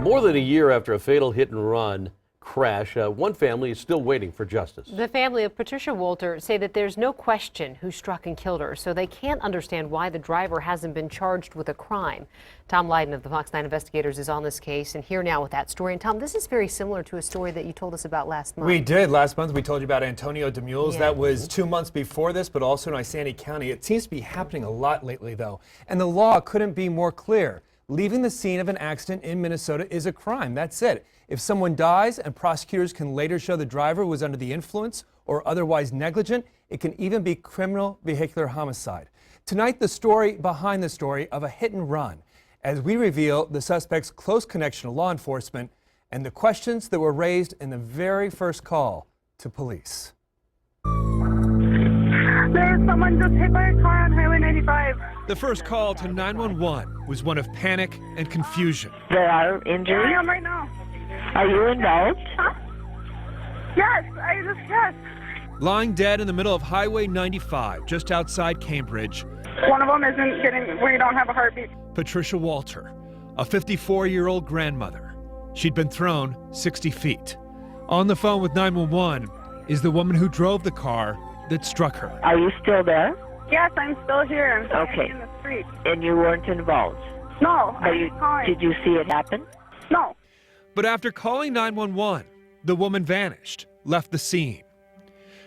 More than a year after a fatal hit-and-run crash, one family is still waiting for justice. The family of Patricia Walter say that there's no question who struck and killed her, so they can't understand why the driver hasn't been charged with a crime. Tom Lydon of the Fox 9 Investigators is on this case and here now with that story. And Tom, this is very similar to a story that you told us about last month. We did. Last month we told you about Antonio DeMules. Yeah. That was 2 months before this, but also in Isanti County. It seems to be happening a lot lately, though. And the law couldn't be more clear. Leaving the scene of an accident in Minnesota is a crime. That's it. If someone dies and prosecutors can later show the driver was under the influence or otherwise negligent, it can even be criminal vehicular homicide. Tonight, the story behind the story of a hit and run, as we reveal the suspect's close connection to law enforcement and the questions that were raised in the very first call to police. There's someone just hit by a car on Highway 95. The first call to 911 was one of panic and confusion. There are injuries? I am right now. Are you involved? Huh? Yes, yes. Lying dead in the middle of Highway 95, just outside Cambridge. One of them isn't getting, we don't have a heartbeat. Patricia Walter, a 54-year-old grandmother. She'd been thrown 60 feet. On the phone with 911 is the woman who drove the car that struck her. Are you still there? Yes, I'm still here. I'm okay. In the street. And you weren't involved? No. Did you see it happen? No. But after calling 911, the woman vanished, left the scene.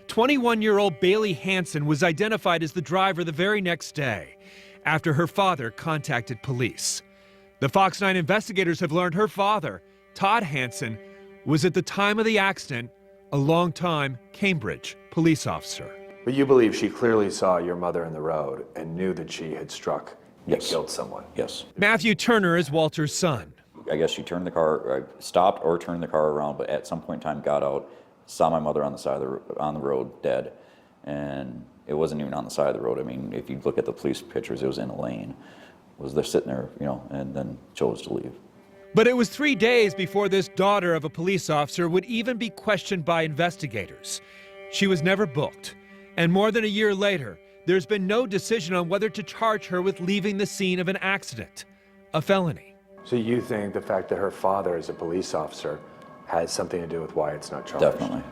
21-year-old Bailey Hanson was identified as the driver the very next day after her father contacted police. The Fox 9 investigators have learned her father, Todd Hanson, was at the time of the accident a longtime Cambridge police officer. But you believe she clearly saw your mother in the road and knew that she had struck and killed someone? Yes. Matthew Turner is Walter's son. I guess she turned the car, stopped or turned the car around, but at some point in time got out, saw my mother on the side of on the road dead, and it wasn't even on the side of the road. I mean, if you look at the police pictures, it was in a lane. Was there sitting there, you know, and then chose to leave. But it was 3 days before this daughter of a police officer would even be questioned by investigators. She was never booked, and more than a year later, there's been no decision on whether to charge her with leaving the scene of an accident, a felony. So you think the fact that her father is a police officer has something to do with why it's not charged? Definitely.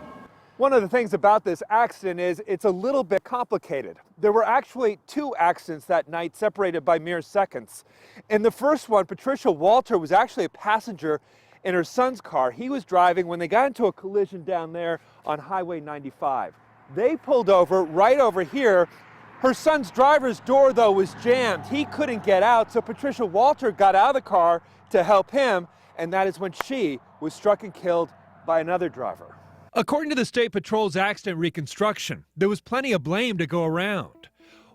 One of the things about this accident is it's a little bit complicated. There were actually 2 accidents that night, separated by mere seconds. In the first one, Patricia Walter was actually a passenger in her son's car. He was driving when they got into a collision down there on Highway 95. They pulled over right over here. Her son's driver's door, though, was jammed. He couldn't get out, so Patricia Walter got out of the car to help him, and that is when she was struck and killed by another driver. According to the State Patrol's accident reconstruction, there was plenty of blame to go around.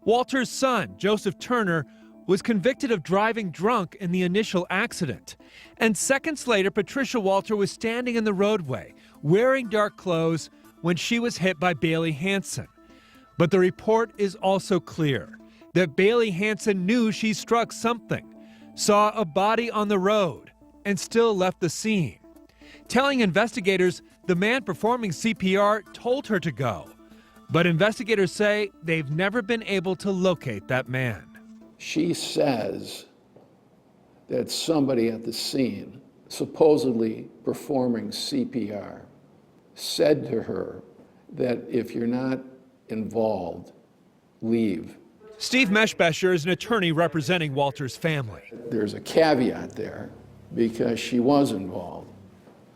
Walter's son, Joseph Turner, was convicted of driving drunk in the initial accident. And seconds later, Patricia Walter was standing in the roadway, wearing dark clothes, when she was hit by Bailey Hanson. But the report is also clear that Bailey Hanson knew she struck something, saw a body on the road, and still left the scene. Telling investigators the man performing CPR told her to go. But investigators say they've never been able to locate that man. She says that somebody at the scene, supposedly performing CPR, said to her that if you're not involved, leave. Steve Meshbesher is an attorney representing Walter's family. There's a caveat there because she was involved.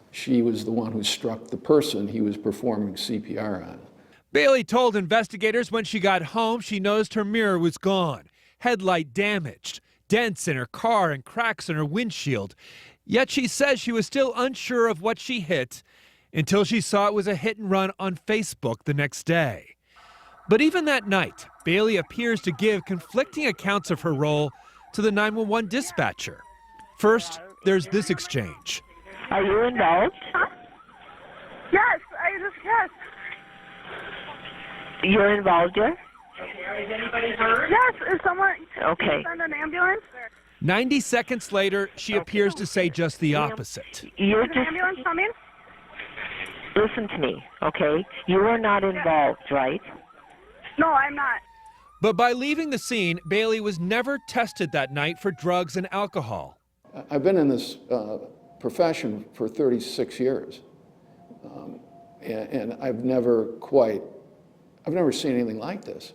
She was the one who struck the person he was performing CPR on. Bailey told investigators when she got home she noticed her mirror was gone, headlight damaged, dents in her car and cracks in her windshield. Yet she says she was still unsure of what she hit until she saw it was a hit and run on Facebook the next day. But even that night, Bailey appears to give conflicting accounts of her role to the 911 dispatcher. First, there's this exchange. Are you involved? Huh? Yes, yes. You're involved, yeah? Is anybody hurt? Yes, is someone... Okay. Send an ambulance? 90 seconds later, she appears to say just the opposite. You're Is an ambulance coming? Listen to me, okay? You are not involved, right? No, I'm not. But by leaving the scene, Bailey was never tested that night for drugs and alcohol. I've been in this profession for 36 years. And I've never seen anything like this.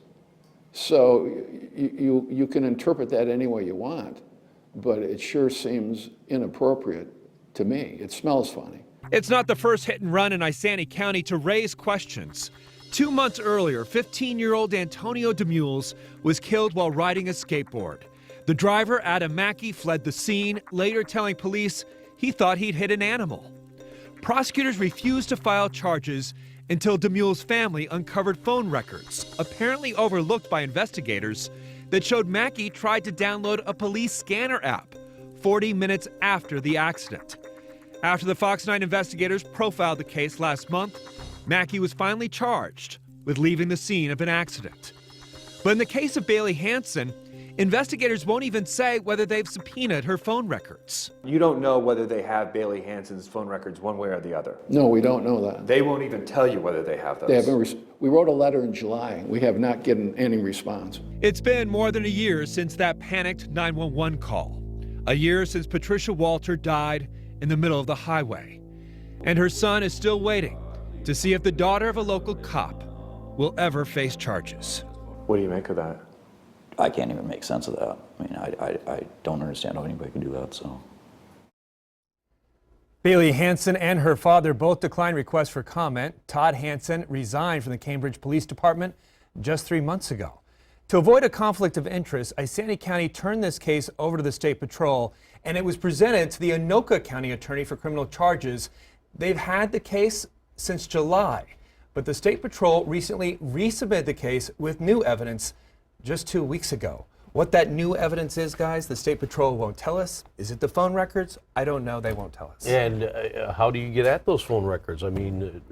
So you can interpret that any way you want, but it sure seems inappropriate to me. It smells funny. It's not the first hit and run in Isanti County to raise questions. 2 months earlier, 15-year-old Antonio DeMules was killed while riding a skateboard. The driver, Adam Mackey, fled the scene, later telling police he thought he'd hit an animal. Prosecutors refused to file charges until DeMule's family uncovered phone records, apparently overlooked by investigators, that showed Mackey tried to download a police scanner app 40 minutes after the accident. After the Fox 9 investigators profiled the case last month, Mackey was finally charged with leaving the scene of an accident. But in the case of Bailey Hansen, investigators won't even say whether they've subpoenaed her phone records. You don't know whether they have Bailey Hansen's phone records one way or the other. No, we don't know that. They won't even tell you whether they have those. They haven't. We wrote a letter in July. We have not gotten any response. It's been more than a year since that panicked 911 call. A year since Patricia Walter died in the middle of the highway. And her son is still waiting to see if the daughter of a local cop will ever face charges. What do you make of that? I can't even make sense of that. I mean, I don't understand how anybody can do that, so. Bailey Hansen and her father both declined requests for comment. Todd Hansen resigned from the Cambridge Police Department just 3 months ago. To avoid a conflict of interest, Isanti County turned this case over to the State Patrol, and it was presented to the Anoka County Attorney for criminal charges. They've had the case since July, but the State Patrol recently resubmitted the case with new evidence just 2 weeks ago. What that new evidence is, guys, the State Patrol won't tell us. Is it the phone records? I don't know. They won't tell us. And how do you get at those phone records? I mean,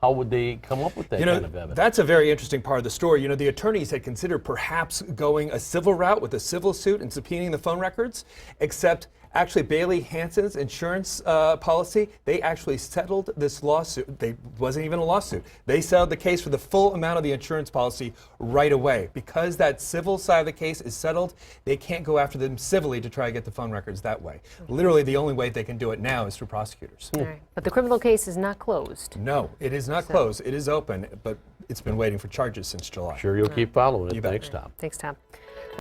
how would they come up with that kind of evidence? That's a very interesting part of the story. You know, the attorneys had considered perhaps going a civil route with a civil suit and subpoenaing the phone records, except actually Bailey Hansen's insurance policy, they actually settled this lawsuit. It wasn't even a lawsuit. They settled the case for the full amount of the insurance policy right away. Because that civil side of the case is settled, they can't go after them civilly to try to get the phone records that way. Literally, the only way they can do it now is through prosecutors. All right. But the criminal case is not closed. No, it is not closed. It is open, but it's been waiting for charges since July. Sure, you'll keep following it. You bet. Thanks, Tom. Thanks, Tom.